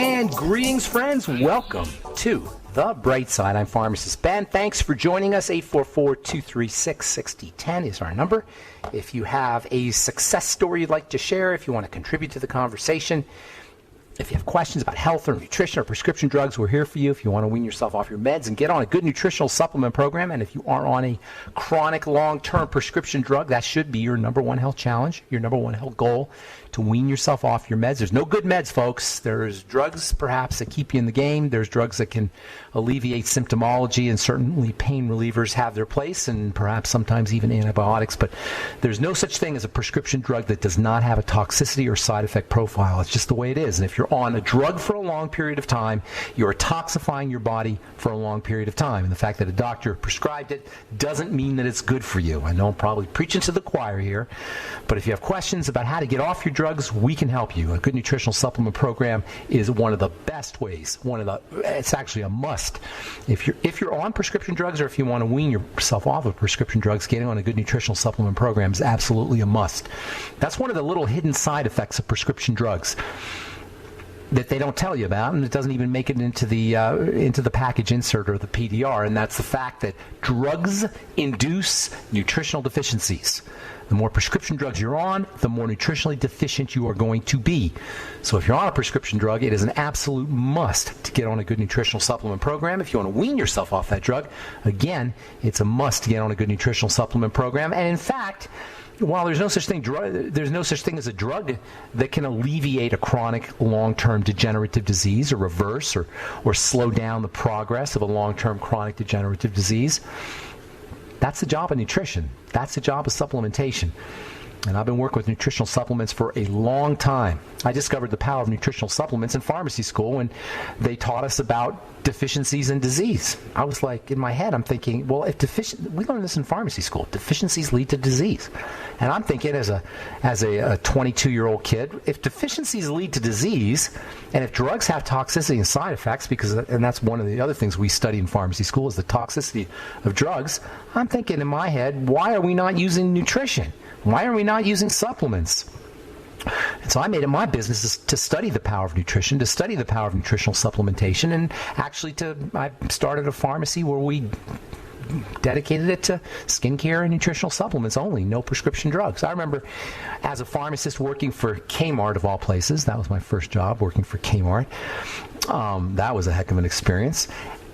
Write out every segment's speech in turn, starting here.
And greetings, friends. Welcome to The Bright Side. I'm Pharmacist Ben. Thanks for joining us. 844-236-6010 is our number. If you have a success story you'd like to share, if you want to contribute to the conversation, if you have questions about health or nutrition or prescription drugs, we're here for you. If you want to wean yourself off your meds and get on a good nutritional supplement program, and if you are on a chronic long-term prescription drug, that should be your number one health challenge, your number one health goal, to wean yourself off your meds. There's no good meds, folks. There's drugs, perhaps, that keep you in the game. There's drugs that can alleviate symptomology, and certainly pain relievers have their place, and perhaps sometimes even antibiotics. But there's no such thing as a prescription drug that does not have a toxicity or side effect profile. It's just the way it is. And if you're on a drug for a long period of time, you're toxifying your body for a long period of time. And the fact that a doctor prescribed it doesn't mean that it's good for you. I know I'm probably preaching to the choir here, but if you have questions about how to get off your drugs, we can help you. A good nutritional supplement program is one of the best ways. It's actually a must. If you're on prescription drugs, or if you want to wean yourself off of prescription drugs, getting on a good nutritional supplement program is absolutely a must. That's one of the little hidden side effects of prescription drugs that they don't tell you about, and it doesn't even make it into the package insert or the PDR, and that's the fact that drugs induce nutritional deficiencies. The more prescription drugs you're on, the more nutritionally deficient you are going to be. So if you're on a prescription drug, it is an absolute must to get on a good nutritional supplement program. If you want to wean yourself off that drug, again, it's a must to get on a good nutritional supplement program. And in fact, while there's no such thing as a drug that can alleviate a chronic long-term degenerative disease, or reverse or slow down the progress of a long-term chronic degenerative disease, that's the job of nutrition. That's the job of supplementation. And I've been working with nutritional supplements for a long time. I discovered the power of nutritional supplements in pharmacy school when they taught us about deficiencies and disease. I was like, in my head, I'm thinking, well, we learned this in pharmacy school. Deficiencies lead to disease. And I'm thinking, as a 22-year-old kid, if deficiencies lead to disease, and if drugs have toxicity and side effects, and that's one of the other things we study in pharmacy school is the toxicity of drugs, I'm thinking in my head, why are we not using nutrition? Why are we not using supplements? And so I made it my business to study the power of nutrition, to study the power of nutritional supplementation, and actually I started a pharmacy where we dedicated it to skincare and nutritional supplements only, no prescription drugs. I remember as a pharmacist working for Kmart, of all places. That was my first job, working for Kmart. That was a heck of an experience.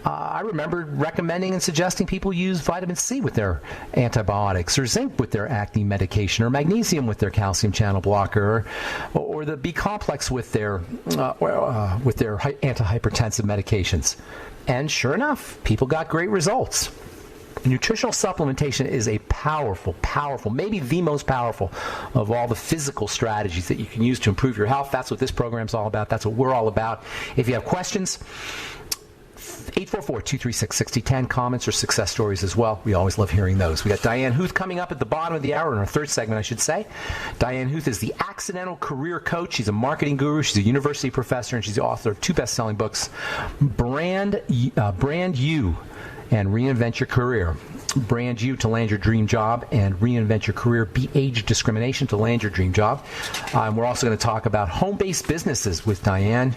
I remember recommending and suggesting people use vitamin C with their antibiotics, or zinc with their acne medication, or magnesium with their calcium channel blocker, or the B complex with their antihypertensive medications. And sure enough, people got great results. Nutritional supplementation is a powerful, maybe the most powerful of all the physical strategies that you can use to improve your health. That's what this program's all about. That's what we're all about. If you have questions, 844-236-6010, comments or success stories as well. We always love hearing those. We got Diane Huth coming up at the bottom of the hour in our third segment, I should say. Diane Huth is the accidental career coach. She's a marketing guru. She's a university professor, and she's the author of 2 best-selling books, Brand You and Reinvent Your Career. Brand You to land your dream job, and Reinvent Your Career, beat age discrimination to land your dream job. We're also going to talk about home-based businesses with Diane.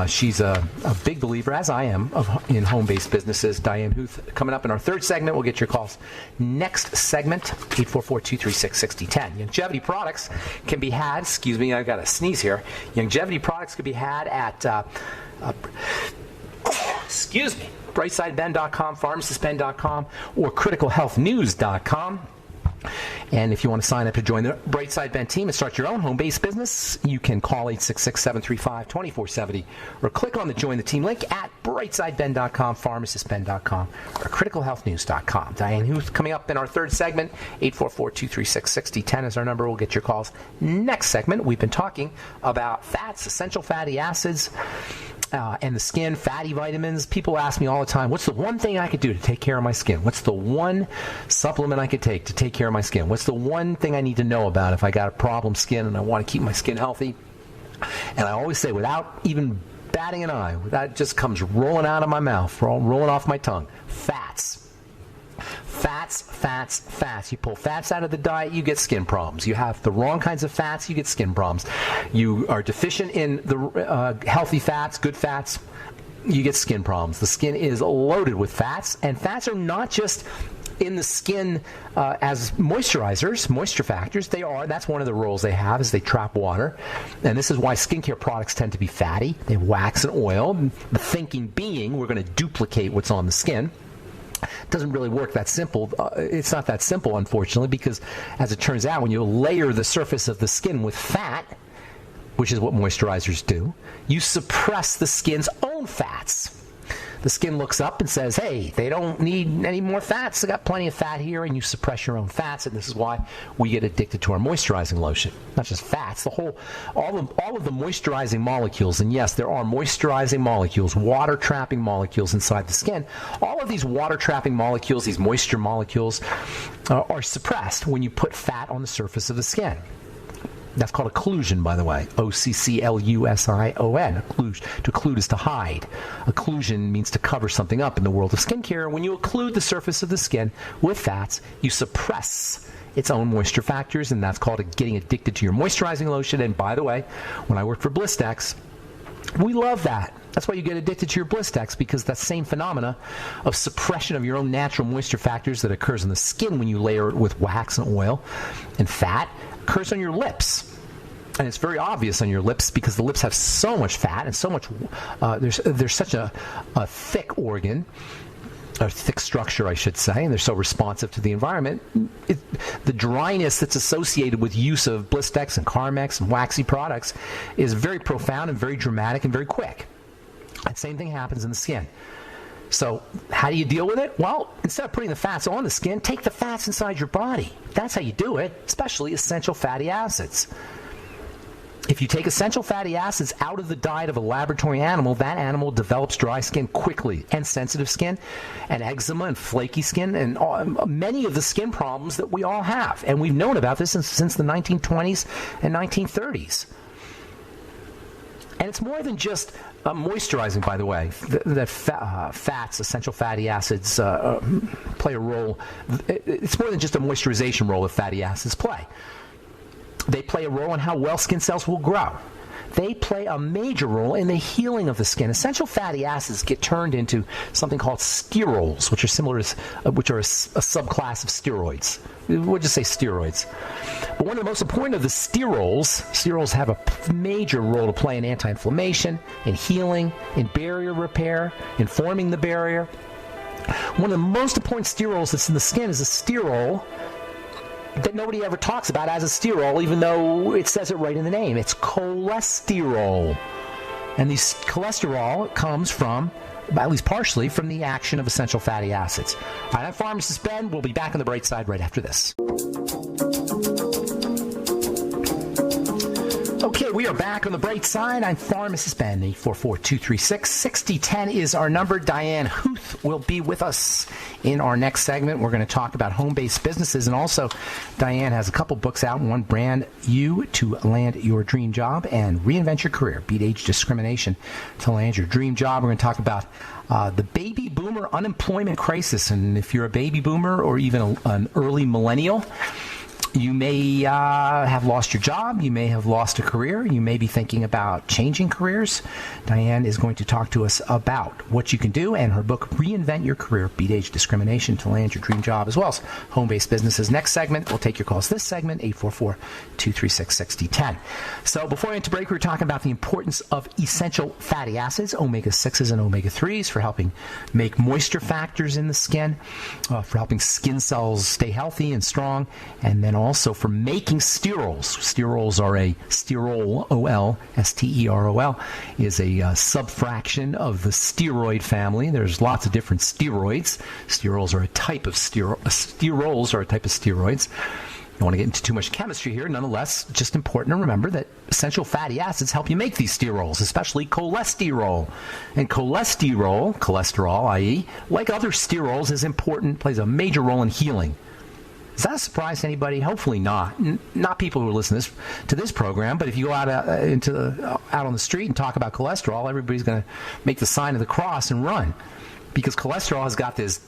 She's a big believer, as I am, in home-based businesses. Diane Huth coming up in our third segment. We'll get your calls next segment, 844-236-6010. Longevity products can be had, excuse me, I've got a sneeze here. Longevity products can be had at, excuse me, brightsideben.com, pharmacistben.com, or criticalhealthnews.com. And if you want to sign up to join the Brightside Ben team and start your own home-based business, you can call 866-735-2470 or click on the Join the Team link at brightsideben.com, pharmacistben.com, or criticalhealthnews.com. Diane Huth coming up in our third segment, 844-236-6010 is our number. We'll get your calls next segment. We've been talking about fats, essential fatty acids, and the skin, fatty vitamins. People ask me all the time, what's the one thing I could do to take care of my skin? What's the one supplement I could take to take care of my skin? What's the one thing I need to know about if I got a problem skin and I want to keep my skin healthy? And I always say, without even batting an eye, that just comes rolling out of my mouth, rolling off my tongue, fats. Fats, fats, fats. You pull fats out of the diet, you get skin problems. You have the wrong kinds of fats, you get skin problems. You are deficient in the healthy fats, good fats, you get skin problems. The skin is loaded with fats, and fats are not just in the skin as moisturizers, moisture factors. That's one of the roles they have, is they trap water. And this is why skincare products tend to be fatty. They have wax and oil. The thinking being, we're going to duplicate what's on the skin. It doesn't really work that simple. It's not that simple, unfortunately, because as it turns out, when you layer the surface of the skin with fat, which is what moisturizers do, you suppress the skin's own fats. The skin looks up and says, hey, they don't need any more fats. They got plenty of fat here, and you suppress your own fats, and this is why we get addicted to our moisturizing lotion. Not just fats, all of the moisturizing molecules, and yes, there are moisturizing molecules, water-trapping molecules inside the skin. All of these water-trapping molecules, these moisture molecules, are suppressed when you put fat on the surface of the skin. That's called occlusion, by the way. Occlusion. To occlude is to hide. Occlusion means to cover something up in the world of skincare. When you occlude the surface of the skin with fats, you suppress its own moisture factors, and that's called getting addicted to your moisturizing lotion. And by the way, when I worked for Blistex, we love that. That's why you get addicted to your Blistex, because that same phenomena of suppression of your own natural moisture factors that occurs in the skin when you layer it with wax and oil and fat occurs on your lips. And it's very obvious on your lips because the lips have so much fat and so much, there's such a thick organ, a thick structure, I should say, and they're so responsive to the environment. The dryness that's associated with use of Blistex and Carmex and waxy products is very profound and very dramatic and very quick. That same thing happens in the skin. So how do you deal with it? Well, instead of putting the fats on the skin, take the fats inside your body. That's how you do it, especially essential fatty acids. If you take essential fatty acids out of the diet of a laboratory animal, that animal develops dry skin quickly, and sensitive skin, and eczema, and flaky skin, and many of the skin problems that we all have. And we've known about this since the 1920s and 1930s. And it's more than just moisturizing, by the way. Fats, essential fatty acids, play a role. It's more than just a moisturization role that fatty acids play. They play a role in how well skin cells will grow. They play a major role in the healing of the skin. Essential fatty acids get turned into something called sterols, which are a subclass of steroids. We'll just say steroids. But one of the most important of the sterols have a major role to play in anti-inflammation, in healing, in barrier repair, in forming the barrier. One of the most important sterols that's in the skin is a sterol that nobody ever talks about as a sterol, even though it says it right in the name. It's cholesterol. And this cholesterol comes from, at least partially, from the action of essential fatty acids. All right, I'm Pharmacist Ben. We'll be back on the bright side right after this. Okay, we are back on the bright side. I'm Pharmacist Ben. 844-236-6010 is our number. Diane Huth will be with us in our next segment. We're going to talk about home-based businesses, and also Diane has a couple books out. One, Brand You to Land Your Dream Job, and Reinvent Your Career, Beat Age Discrimination to Land Your Dream Job. We're going to talk about the baby boomer unemployment crisis, and if you're a baby boomer or even an early millennial, you may have lost your job. You may have lost a career. You may be thinking about changing careers. Diane is going to talk to us about what you can do, and her book, Reinvent Your Career, Beat Age Discrimination to Land Your Dream Job, as well as home-based businesses. Next segment, we'll take your calls. This segment, 844-236-6010. So before we went to break, we were talking about the importance of essential fatty acids, omega-6s and omega-3s, for helping make moisture factors in the skin, for helping skin cells stay healthy and strong, and then also for making sterols. Sterols are a sterol, O-L, S-T-E-R-O-L, is a subfraction of the steroid family. There's lots of different steroids. Sterols are a type of sterols are a type of steroids. I don't want to get into too much chemistry here. Nonetheless, just important to remember that essential fatty acids help you make these sterols, especially cholesterol. And cholesterol, i.e., like other sterols, is important, plays a major role in healing. Is that a surprise to anybody? Hopefully not. Not people who listen to this program, but if you go out on the street and talk about cholesterol, everybody's going to make the sign of the cross and run, because cholesterol has got this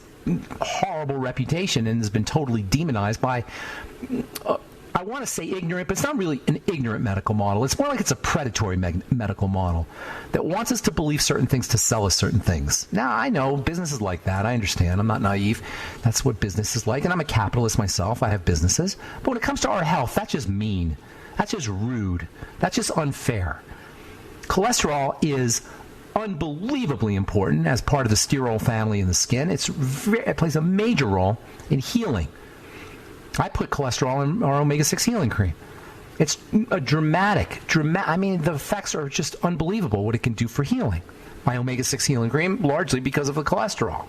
horrible reputation and has been totally demonized by, I want to say ignorant, but it's not really an ignorant medical model. It's more like it's a predatory medical model that wants us to believe certain things to sell us certain things. Now, I know business is like that. I understand. I'm not naive. That's what business is like. And I'm a capitalist myself. I have businesses. But when it comes to our health, that's just mean. That's just rude. That's just unfair. Cholesterol is unbelievably important as part of the sterol family in the skin. It plays a major role in healing. I put cholesterol in our omega-6 healing cream. It's a dramatic, I mean, the effects are just unbelievable what it can do for healing. My omega-6 healing cream, largely because of the cholesterol.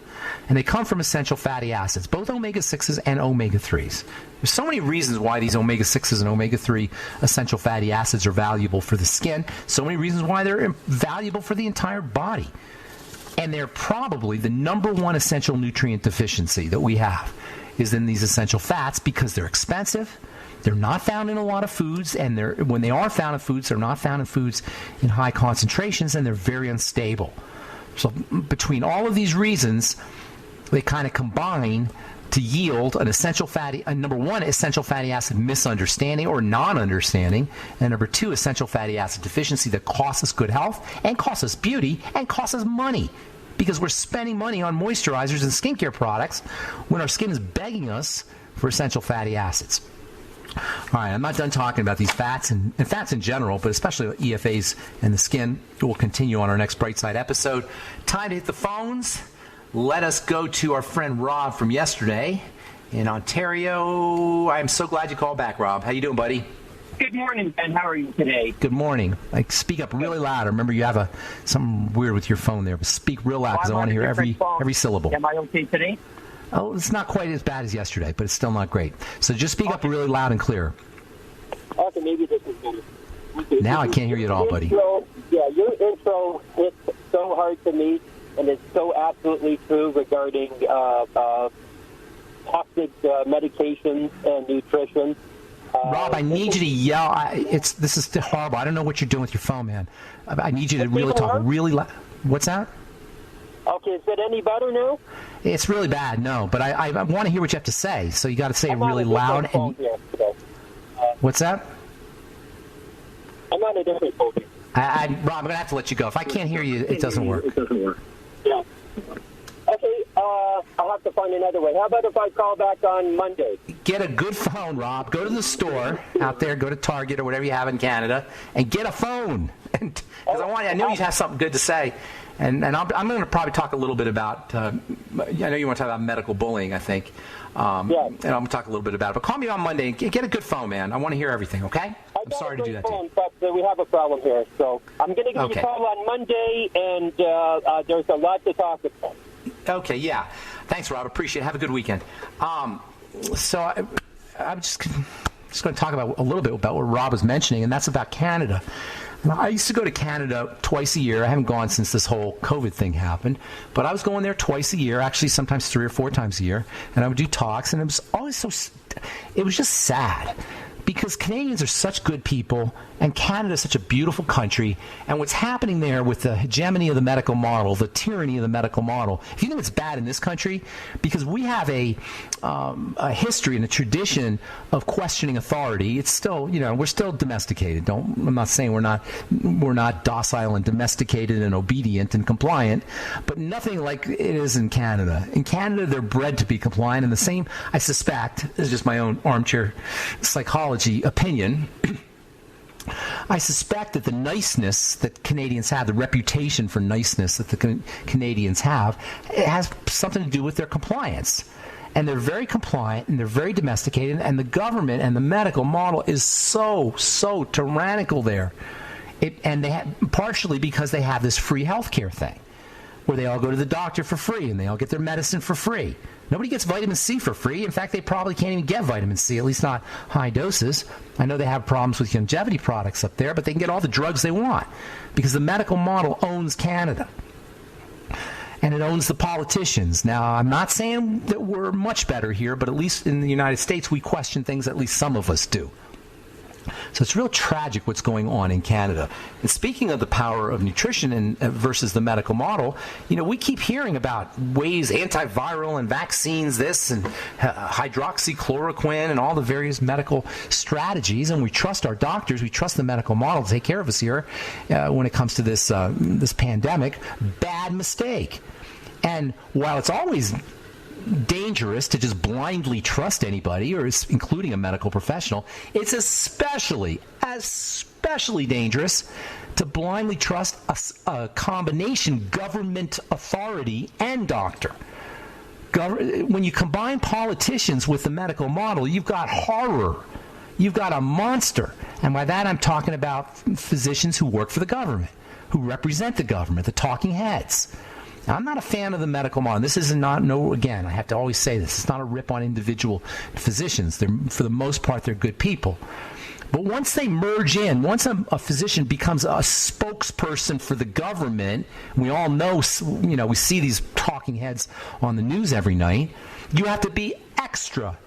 And they come from essential fatty acids, both omega-6s and omega-3s. There's so many reasons why these omega-6s and omega-3 essential fatty acids are valuable for the skin. So many reasons why they're valuable for the entire body. And they're probably the number one essential nutrient deficiency that we have is in these essential fats because they're expensive. They're not found in a lot of foods, and when they are found in foods, they're not found in foods in high concentrations, and they're very unstable. So between all of these reasons, they kind of combine to yield an number one, essential fatty acid misunderstanding or non-understanding, and number two, essential fatty acid deficiency that costs us good health and costs us beauty and costs us money. Because we're spending money on moisturizers and skincare products when our skin is begging us for essential fatty acids. All right, I'm not done talking about these fats and fats in general, but especially EFAs and the skin. We'll continue on our next Bright Side episode. Time to hit the phones. Let us go to our friend Rob from yesterday in Ontario. I'm so glad you called back, Rob. How you doing, buddy? Good morning, Ben. How are you today? Good morning. Speak up really loud. Remember, you have something weird with your phone there, but speak real loud because I want to hear every syllable. Am I okay today? Oh, it's not quite as bad as yesterday, but it's still not great. So just speak up really loud and clear. Okay, maybe this is better. Okay, now I can't hear you at all, buddy. Your intro hits so hard to me, and it's so absolutely true regarding toxic medications and nutrition. Rob, I need you to yell. This is horrible. I don't know what you're doing with your phone, man. I need you to really talk really loud. What's that? Okay, is it any better now? It's really bad, no. But I want to hear what you have to say, so you got to say it really loud. What's that? I'm on a different phone here. Rob, I'm going to have to let you go. If I can't hear you, it doesn't work. Yeah. Okay, I'll have to find another way. How about if I call back on Monday? Get a good phone, Rob. Go to the store out there, go to Target or whatever you have in Canada, and get a phone. Because I know you have something good to say. And I'm going to probably talk a little bit about, I know you want to talk about medical bullying, I think. Yeah. And I'm going to talk a little bit about it. But call me on Monday and get a good phone, man. I want to hear everything, okay? I'm sorry to do that to you. But we have a problem here. So I'm going to give you a call on Monday, and there's a lot to talk about. Okay, yeah. Thanks, Rob. Appreciate it. Have a good weekend. So I'm just going to talk about a little bit about what Rob was mentioning, and that's about Canada. I used to go to Canada twice a year. I haven't gone since this whole COVID thing happened, but I was going there twice a year, actually sometimes 3 or 4 times a year, and I would do talks, and it was always it was just sad. Because Canadians are such good people, and Canada is such a beautiful country, and what's happening there with the hegemony of the medical model, the tyranny of the medical model, if you think it's bad in this country, because we have a history and a tradition of questioning authority, it's still, we're still domesticated. I'm not saying we're not docile and domesticated and obedient and compliant, but nothing like it is in Canada. In Canada, they're bred to be compliant, and the same, I suspect, this is just my own armchair psychology opinion, I suspect that the niceness that Canadians have, the reputation for niceness that the Canadians have, it has something to do with their compliance. And they're very compliant, and they're very domesticated, and the government and the medical model is so tyrannical there. And they partially because they have this free healthcare thing, where they all go to the doctor for free, and they all get their medicine for free. Nobody gets vitamin C for free. In fact, they probably can't even get vitamin C, at least not high doses. I know they have problems with longevity products up there, but they can get all the drugs they want because the medical model owns Canada. And it owns the politicians. Now, I'm not saying that we're much better here, but at least in the United States, we question things, at least some of us do. So it's real tragic what's going on in Canada. And speaking of the power of nutrition and versus the medical model, we keep hearing about ways, antiviral and vaccines, this and hydroxychloroquine and all the various medical strategies. And we trust our doctors. We trust the medical model to take care of us here when it comes to this pandemic. Bad mistake. And while it's always dangerous to just blindly trust anybody, or including a medical professional, it's especially dangerous to blindly trust a combination government authority and doctor. When you combine politicians with the medical model, you've got horror. You've got a monster. And by that I'm talking about physicians who work for the government, who represent the government, the talking heads. Now, I'm not a fan of the medical model. This is again, I have to always say this. It's not a rip on individual physicians. For the most part, they're good people. But once they merge in, once a physician becomes a spokesperson for the government, we all know, we see these talking heads on the news every night, you have to be extra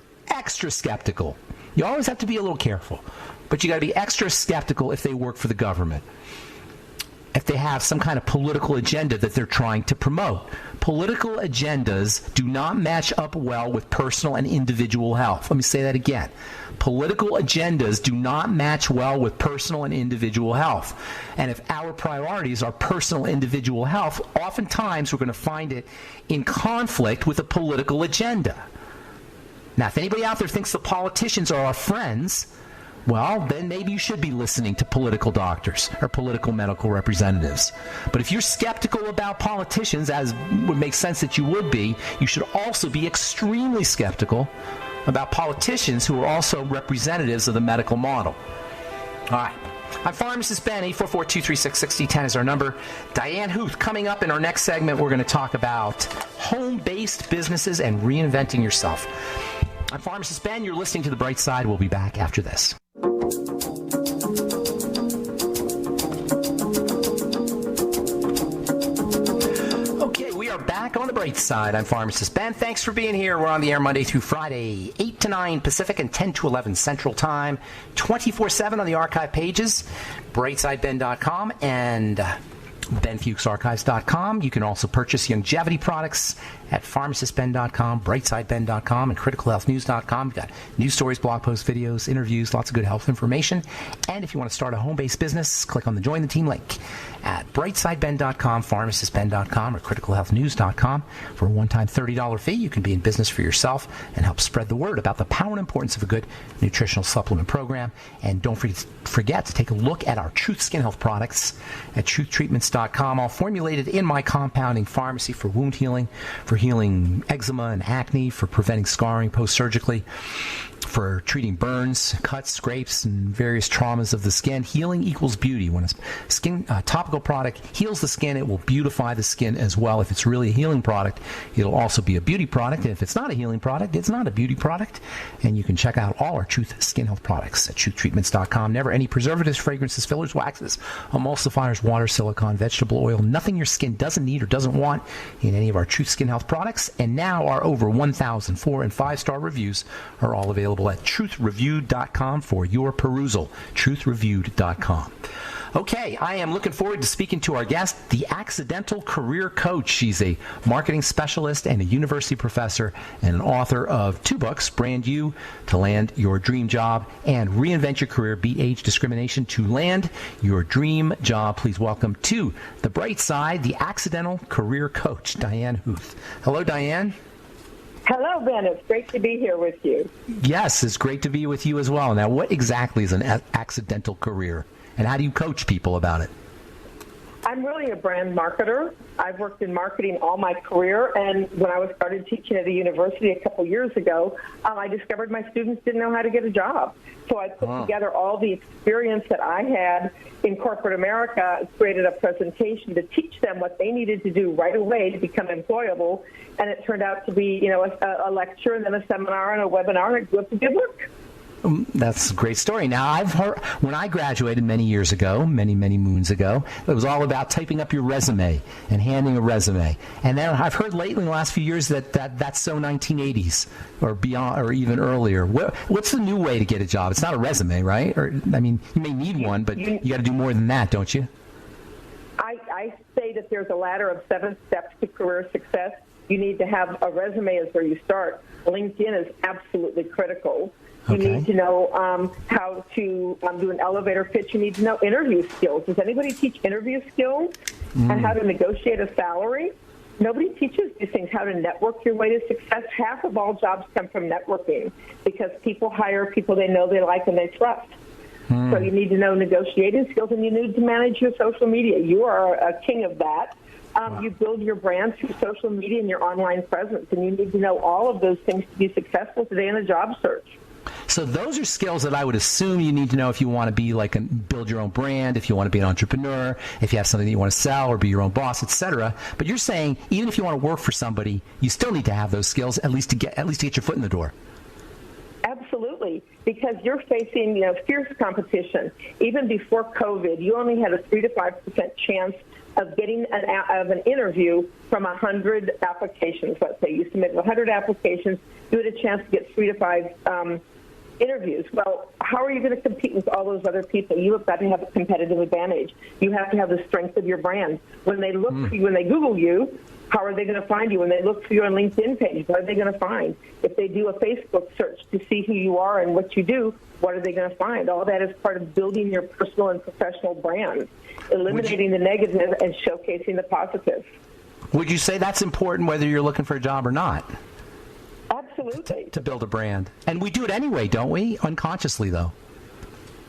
skeptical. You always have to be a little careful. But you got to be extra skeptical if they work for the government, if they have some kind of political agenda that they're trying to promote. Political agendas do not match up well with personal and individual health. Let me say that again. Political agendas do not match well with personal and individual health. And if our priorities are personal individual health, oftentimes we're going to find it in conflict with a political agenda. Now, if anybody out there thinks the politicians are our friends, well, then maybe you should be listening to political doctors or political medical representatives. But if you're skeptical about politicians, as would make sense that you would be, you should also be extremely skeptical about politicians who are also representatives of the medical model. All right. I'm Pharmacist Ben. 844-236-6010 is our number. Diane Huth, coming up in our next segment, we're going to talk about home-based businesses and reinventing yourself. I'm Pharmacist Ben. You're listening to The Bright Side. We'll be back after this. Okay, we are back on The Bright Side. I'm Pharmacist Ben. Thanks for being here. We're on the air Monday through Friday, 8 to 9 Pacific and 10 to 11 Central Time, 24/7 on the archive pages, brightsideben.com and benfuchsarchives.com. You can also purchase longevity products at pharmacistben.com, brightsideben.com, and criticalhealthnews.com. We've got news stories, blog posts, videos, interviews, lots of good health information. And if you want to start a home-based business, click on the Join the Team link at brightsideben.com, pharmacistben.com, or criticalhealthnews.com. For a one-time $30 fee, you can be in business for yourself and help spread the word about the power and importance of a good nutritional supplement program. And don't forget to take a look at our Truth Skin Health products at truthtreatments.com, all formulated in my compounding pharmacy for wound healing, for healing eczema and acne, for preventing scarring post-surgically, for treating burns, cuts, scrapes, and various traumas of the skin. Healing equals beauty. When a skin topical product heals the skin, it will beautify the skin as well. If it's really a healing product, it'll also be a beauty product. And if it's not a healing product, it's not a beauty product. And you can check out all our Truth Skin Health products at truthtreatments.com. Never any preservatives, fragrances, fillers, waxes, emulsifiers, water, silicone, vegetable oil, nothing your skin doesn't need or doesn't want in any of our Truth Skin Health products. And now our over 1,000 4- and 5-star reviews are all available at truthreviewed.com for your perusal. Truthreviewed.com. Okay, I am looking forward to speaking to our guest, the Accidental Career Coach. She's a marketing specialist and a university professor and an author of 2 books, Brand You, To Land Your Dream Job, and Reinvent Your Career, Beat Age Discrimination to Land Your Dream Job. Please welcome to The Bright Side, the Accidental Career Coach, Diane Huth. Hello, Diane. Hello, Ben. It's great to be here with you. Yes, it's great to be with you as well. Now, what exactly is an accidental career, and how do you coach people about it? I'm really a brand marketer. I've worked in marketing all my career, and when I started teaching at a university a couple years ago, I discovered my students didn't know how to get a job. So I put together all the experience that I had in corporate America, created a presentation to teach them what they needed to do right away to become employable, and it turned out to be, a lecture and then a seminar and a webinar, and it grew up to good work. That's a great story. Now, I've heard, when I graduated many years ago, many moons ago, it was all about typing up your resume and handing a resume. And then I've heard lately in the last few years that's so 1980s or beyond, or even earlier. What's the new way to get a job? It's not a resume, right? Or, I mean, you may need one, but you got to do more than that, don't you? I say that there's a ladder of 7 steps to career success. You need to have a resume is where you start. LinkedIn is absolutely critical. You need to know how to do an elevator pitch. You need to know interview skills. Does anybody teach interview skills and how to negotiate a salary? Nobody teaches these things, how to network your way to success. Half of all jobs come from networking because people hire people they know, they like, and they trust. So you need to know negotiating skills, and you need to manage your social media. You are a king of that. You build your brand through social media and your online presence, and you need to know all of those things to be successful today in a job search. So those are skills that I would assume you need to know if you want to be build your own brand, if you want to be an entrepreneur, if you have something that you want to sell or be your own boss, etc. But you're saying even if you want to work for somebody, you still need to have those skills at least to get your foot in the door. Absolutely, because you're facing fierce competition. Even before COVID, you only had a 3 to 5% chance of getting an interview from 100 applications. Let's say you submit 100 applications, you had a chance to get 3 to 5 interviews. Well, how are you going to compete with all those other people? You have got to have a competitive advantage. You have to have the strength of your brand. When they look for you, when they Google you, how are they going to find you? When they look for you on LinkedIn page, what are they going to find? If they do a Facebook search to see who you are and what you do, what are they going to find? All that is part of building your personal and professional brand, eliminating the negative and showcasing the positive. Would you say that's important whether you're looking for a job or not? Absolutely. To build a brand. And we do it anyway, don't we? Unconsciously, though.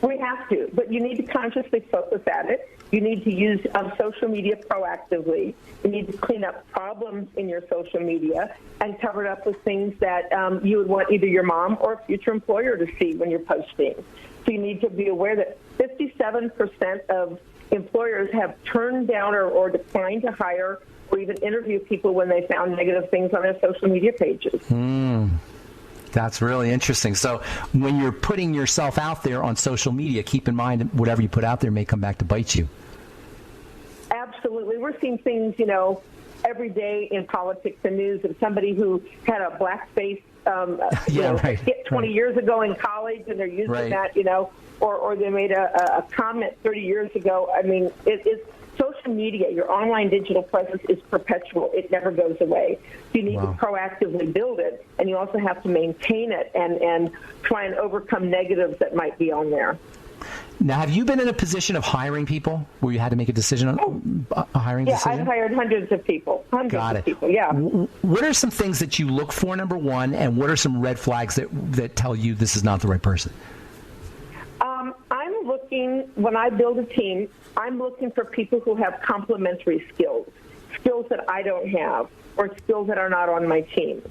We have to, but you need to consciously focus at it. You need to use social media proactively. You need to clean up problems in your social media and cover it up with things that you would want either your mom or a future employer to see when you're posting. So you need to be aware that 57% of employers have turned down or declined to hire or even interview people when they found negative things on their social media pages. That's really interesting. So when you're putting yourself out there on social media, keep in mind whatever you put out there may come back to bite you. Absolutely. We're seeing things, every day in politics and news of somebody who had a blackface skit 20 years ago in college, and they're using that, or they made a comment 30 years ago. I mean, it's social media, your online digital presence is perpetual. It never goes away. So you need to proactively build it, and you also have to maintain it and try and overcome negatives that might be on there. Now, have you been in a position of hiring people where you had to make a decision on a hiring decision? Yeah, I've hired hundreds of people. Got it. People, yeah. What are some things that you look for, number one, and what are some red flags that tell you this is not the right person? I'm looking, when I build a team, I'm looking for people who have complementary skills that I don't have, or skills that are not on my team.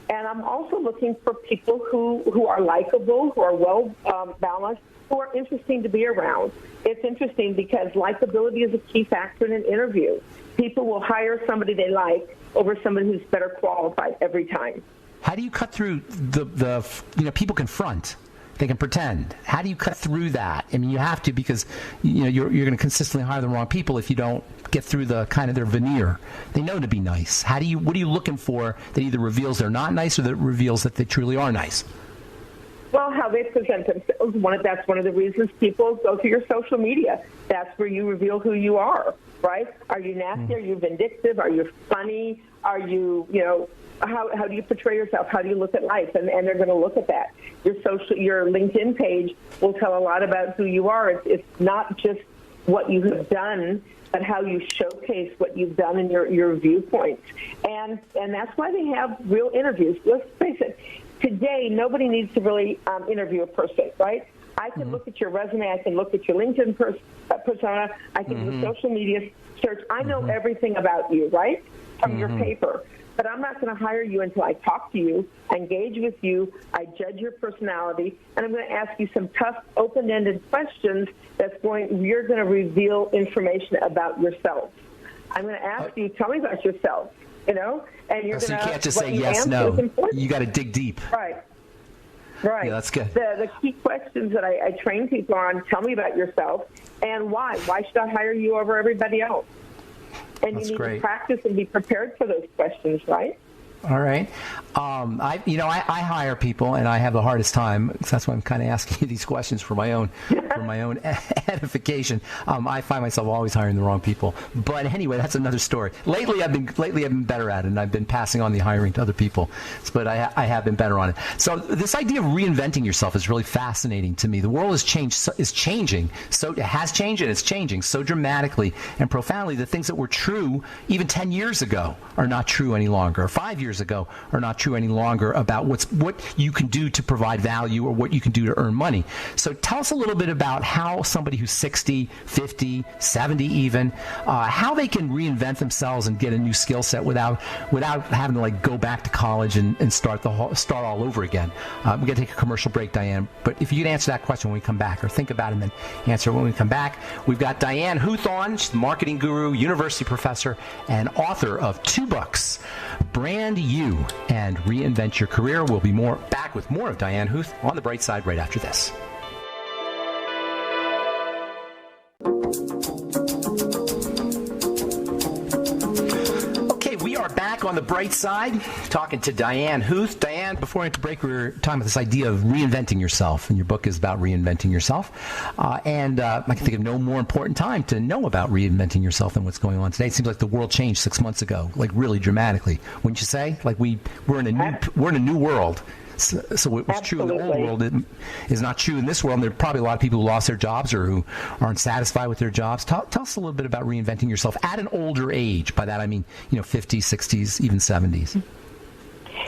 And I'm also looking for people who are likable, who are well balanced, who are interesting to be around. It's interesting because likability is a key factor in an interview. People will hire somebody they like over somebody who's better qualified every time. How do you cut through the people can front, they can pretend. How do you cut through that? I mean, you have to, because you're going to consistently hire the wrong people if you don't get through the kind of their veneer. They know to be nice. What are you looking for that either reveals they're not nice or that reveals that they truly are nice? Well, how they present themselves. That's one of the reasons people go to your social media. That's where you reveal who you are, right? Are you nasty? Are you vindictive? Are you funny? Are you, how do you portray yourself? How do you look at life? And they're going to look at that. Your LinkedIn page will tell a lot about who you are. It's not just what you have done, but how you showcase what you've done and your viewpoints. And that's why they have real interviews. Let's face it. Today, nobody needs to really interview a person, right? I can look at your resume. I can look at your LinkedIn persona. I can do a social media search. I know everything about you, right, from your paper. But I'm not going to hire you until I talk to you, engage with you, I judge your personality, and I'm going to ask you some tough, open-ended questions you're going to reveal information about yourself. I'm going to ask you, tell me about yourself. And you're so you can't just say yes, no. You got to dig deep. Right. Right. Yeah, that's good. The key questions that I train people on, tell me about yourself and why. Why should I hire you over everybody else? And That's you need great. to practice and be prepared for those questions, right? All right. I hire people, and I have the hardest time. So that's why I'm kind of asking you these questions for my own edification. I find myself always hiring the wrong people. But anyway, that's another story. Lately, I've been better at it, and I've been passing on the hiring to other people. But I have been better on it. So this idea of reinventing yourself is really fascinating to me. The world is changing. So it has changed, and it's changing so dramatically and profoundly. The things that were true even 10 years ago are not true any longer. Or 5 years ago are not true any longer about what you can do to provide value or what you can do to earn money. So tell us a little bit about how somebody who's 60, 50, 70 even, how they can reinvent themselves and get a new skill set without having to go back to college and start all over again. We're going to take a commercial break, Diane, but if you could answer that question when we come back, or think about it and then answer it when we come back. We've got Diane Huth on. She's a marketing guru, university professor, and author of 2 books, Brand You and Reinvent Your Career. We'll be back with more of Diane Huth on The Bright Side right after this. Okay, we are back on The Bright Side talking to Diane Huth. Diane, before I went to break, we were talking about this idea of reinventing yourself, and your book is about reinventing yourself. And I can think of no more important time to know about reinventing yourself than what's going on today. It seems like the world changed 6 months ago, really dramatically. Wouldn't you say? We're in a new world. So what was true in the old world is not true in this world. And there are probably a lot of people who lost their jobs or who aren't satisfied with their jobs. Tell us a little bit about reinventing yourself at an older age. By that I mean, 50s, 60s, even 70s.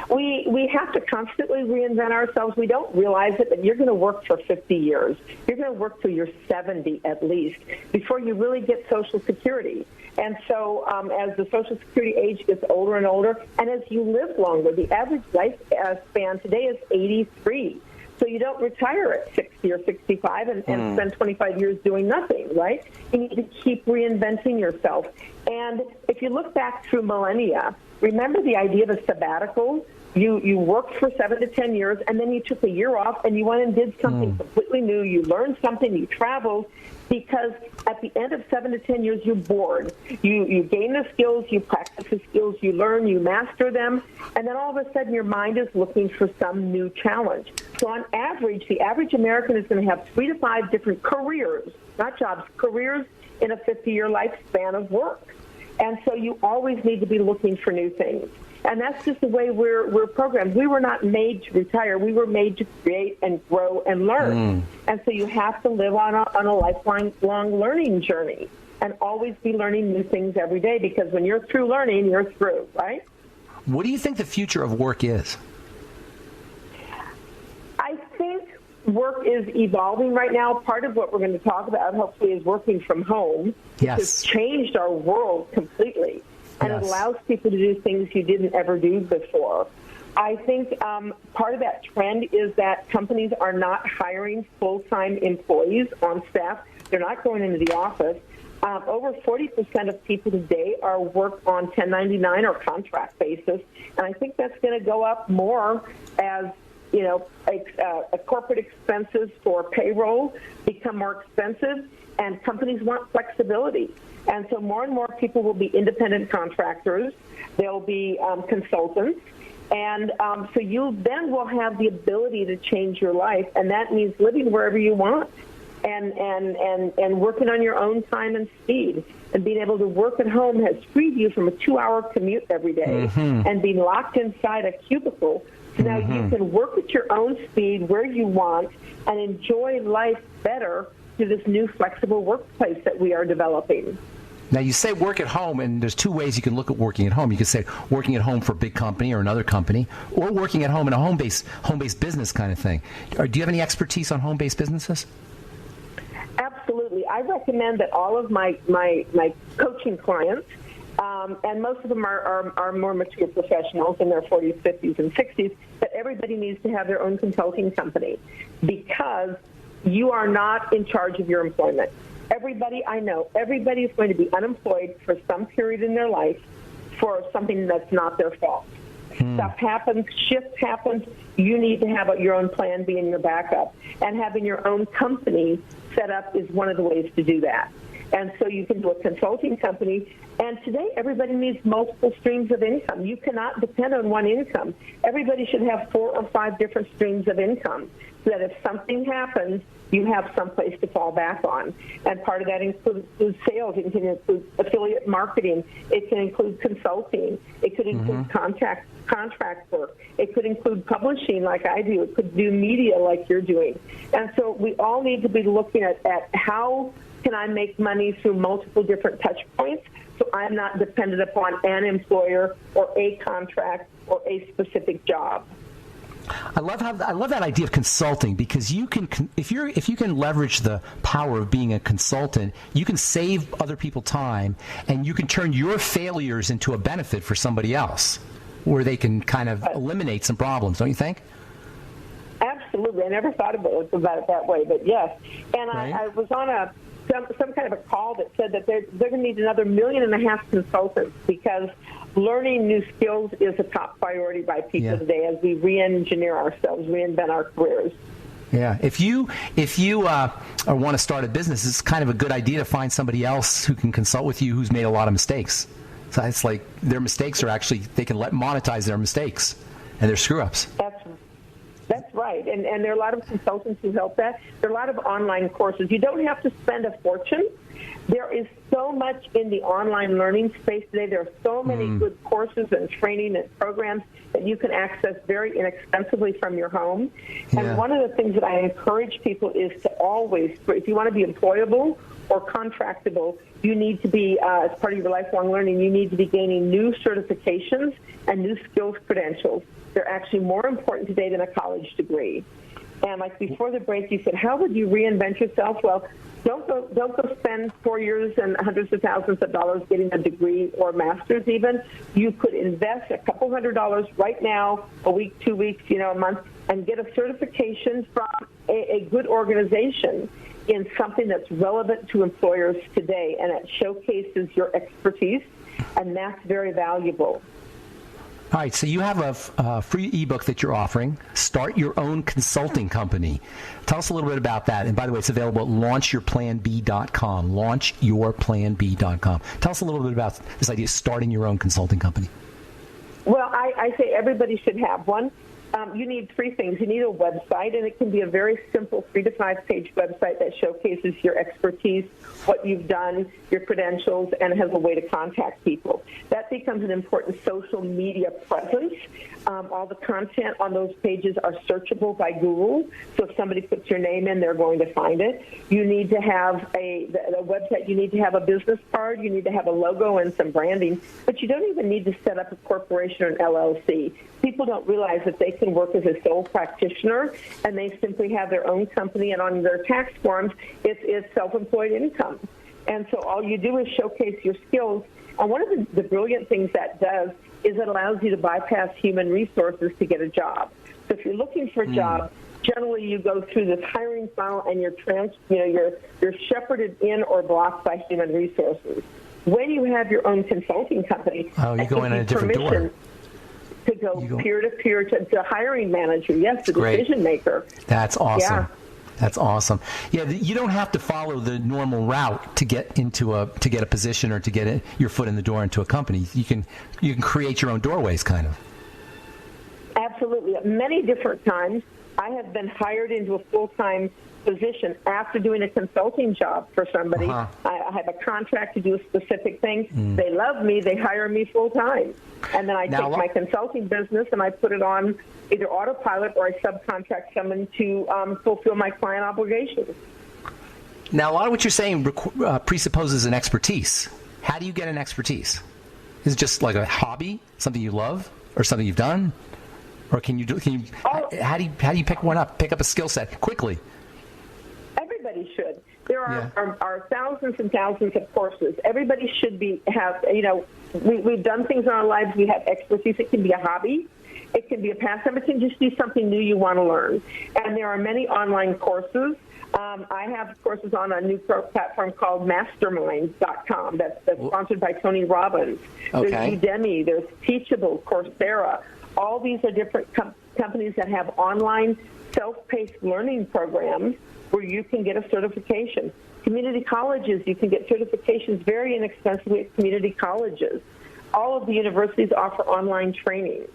We have to constantly reinvent ourselves. We don't realize it, but you're going to work for 50 years. You're going to work till you're 70 at least before you really get Social Security. And so as the Social Security age gets older and older, and as you live longer, the average lifespan today is 83. So you don't retire at 60 or 65 and spend 25 years doing nothing, right? You need to keep reinventing yourself. And if you look back through millennia, remember the idea of a sabbatical? You worked for 7 to 10 years, and then you took a year off, and you went and did something completely new. You learned something. You traveled, because at the end of 7 to 10 years, you're bored. You gain the skills, you practice the skills, you learn, you master them, and then all of a sudden your mind is looking for some new challenge. So on average, the average American is going to have 3 to 5 different careers, not jobs, careers in a 50-year lifespan of work. And so you always need to be looking for new things. And that's just the way we're programmed. We were not made to retire. We were made to create and grow and learn. And so you have to live on a lifelong learning journey and always be learning new things every day, because when you're through learning, you're through, right? What do you think the future of work is? I think work is evolving right now. Part of what we're going to talk about, hopefully, is working from home. Yes. It's changed our world completely. And Yes. it allows people to do things you didn't ever do before. I think part of that trend is that companies are not hiring full-time employees on staff. They're not going into the office. Over 40% of people today are work on 1099 or contract basis. And I think that's going to go up more as corporate expenses for payroll become more expensive, and companies want flexibility. And so more and more people will be independent contractors. They'll be consultants. And so you then will have the ability to change your life, and that means living wherever you want and working on your own time and speed. And being able to work at home has freed you from a 2-hour commute every day and being locked inside a cubicle. So now you can work at your own speed where you want and enjoy life better through this new flexible workplace that we are developing. Now, you say work at home, and there's 2 ways you can look at working at home. You can say working at home for a big company or another company, or working at home in a home-based business kind of thing. Do you have any expertise on home-based businesses? Absolutely. I recommend that all of my coaching clients, and most of them are more mature professionals in their 40s, 50s, and 60s, that everybody needs to have their own consulting company, because you are not in charge of your employment. Everybody I know, everybody is going to be unemployed for some period in their life for something that's not their fault. So stuff happens, shift happens, you need to have your own plan B and your backup. And having your own company set up is one of the ways to do that. And so you can do a consulting company. And today, everybody needs multiple streams of income. You cannot depend on one income. Everybody should have 4 or 5 different streams of income so that if something happens, you have some place to fall back on. And part of that includes sales. It can include affiliate marketing. It can include consulting. It could include contract work. It could include publishing like I do. It could do media like you're doing. And so we all need to be looking at how can I make money through multiple different touch points so I'm not dependent upon an employer or a contract or a specific job. I love that idea of consulting, because you can, if you can leverage the power of being a consultant, you can save other people time, and you can turn your failures into a benefit for somebody else, where they can kind of eliminate some problems. Don't you think? Absolutely. I never thought about it that way, but yes. And right. I was on some kind of a call that said that they're going to need another 1.5 million consultants, because learning new skills is a top priority by people today as we re-engineer ourselves, reinvent our careers. Yeah, if you want to start a business, it's kind of a good idea to find somebody else who can consult with you who's made a lot of mistakes. So it's like their mistakes are actually, they can monetize their mistakes and their screw-ups. That's right, and there are a lot of consultants who help that. There are a lot of online courses. You don't have to spend a fortune. There is so much in the online learning space today. There are so many good courses and training and programs that you can access very inexpensively from your home. And one of the things that I encourage people is to always, if you want to be employable or contractable, you need to be, as part of your lifelong learning, you need to be gaining new certifications and new skills credentials. They're actually more important today than a college degree. And like before the break, you said, how would you reinvent yourself? Well, don't go spend 4 years and hundreds of thousands of dollars getting a degree or master's even. You could invest a couple $100 right now, a week, 2 weeks, a month, and get a certification from a good organization in something that's relevant to employers today, and it showcases your expertise, and that's very valuable. All right, so you have a free ebook that you're offering, Start Your Own Consulting Company. Tell us a little bit about that. And by the way, it's available at launchyourplanb.com, launchyourplanb.com. Tell us a little bit about this idea of starting your own consulting company. Well, I say everybody should have one. You need 3 things. You need a website, and it can be a very simple 3 to 5 page website that showcases your expertise, what you've done, your credentials, and has a way to contact people. That becomes an important social media presence. All the content on those pages are searchable by Google, so if somebody puts your name in, they're going to find it. You need to have a website. You need to have a business card. You need to have a logo and some branding, but you don't even need to set up a corporation or an LLC. People don't realize that they can work as a sole practitioner, and they simply have their own company, and on their tax forms, it's self-employed income. And so all you do is showcase your skills. And one of the brilliant things that does is it allows you to bypass human resources to get a job. So if you're looking for a job, generally you go through this hiring funnel, and you're shepherded in or blocked by human resources. When you have your own consulting company, you go in a different door. To go peer-to-peer to hiring manager, yes, the decision maker. That's awesome. Yeah. That's awesome. Yeah, you don't have to follow the normal route to get to get a position or to get your foot in the door into a company. You can create your own doorways, kind of. Absolutely. Many different times, I have been hired into a full-time position after doing a consulting job for somebody. I have a contract to do a specific thing. They love me. They hire me full-time. And then I take my consulting business and I put it on either autopilot or I subcontract someone to fulfill my client obligations. Now, a lot of what you're saying presupposes an expertise. How do you get an expertise? Is it just like a hobby, something you love, or something you've done? Or how do you pick one up, pick up a skill set quickly? Everybody should. There are thousands and thousands of courses. Everybody should we've done things in our lives. We have expertise. It can be a hobby. It can be a pastime. It can just be something new you want to learn. And there are many online courses. I have courses on a new platform called mastermind.com that's sponsored by Tony Robbins. Okay. There's Udemy. There's Teachable, Coursera. All these are different companies that have online self-paced learning programs where you can get a certification. Community colleges, you can get certifications very inexpensively at community colleges. All of the universities offer online training.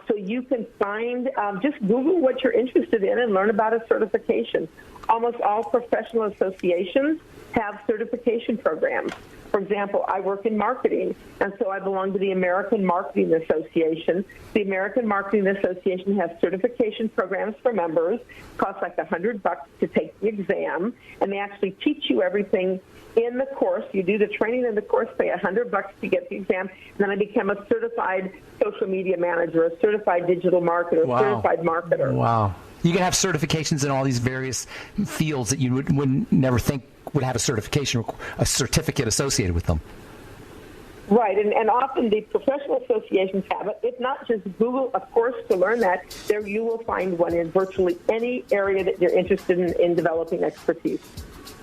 So you can find, just Google what you're interested in and learn about a certification. Almost all professional associations have certification programs. For example, I work in marketing, and so I belong to the American Marketing Association. The American Marketing Association has certification programs for members. It costs like $100 to take the exam, and they actually teach you everything in the course. You do the training in the course, pay $100 to get the exam, and then I become a certified social media manager, a certified digital marketer, Wow. certified marketer. Wow. You can have certifications in all these various fields that you would never think would have a certificate associated with them. Right, and often the professional associations have it. If not, just Google a course to learn that. There you will find one in virtually any area that you're interested in developing expertise.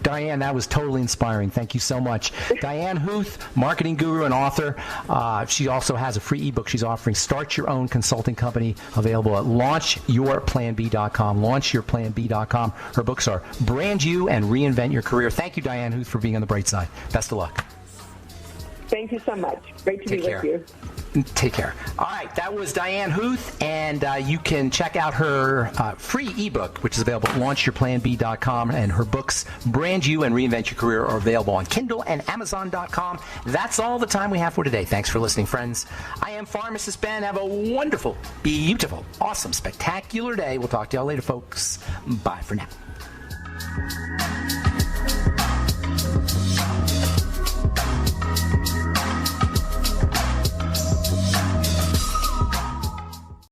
Diane, that was totally inspiring. Thank you so much. Diane Huth, marketing guru and author. She also has a free ebook she's offering, Start Your Own Consulting Company, available at launchyourplanb.com, launchyourplanb.com. Her books are Brand You and Reinvent Your Career. Thank you, Diane Huth, for being on the bright side. Best of luck. Thank you so much. Great to Take be care. with you. Take care. All right, that was Diane Huth, and you can check out her free ebook, which is available at launchyourplanb.com, and her books, Brand You and Reinvent Your Career, are available on Kindle and Amazon.com. That's all the time we have for today. Thanks for listening, friends. I am Pharmacist Ben. Have a wonderful, beautiful, awesome, spectacular day. We'll talk to y'all later, folks. Bye for now.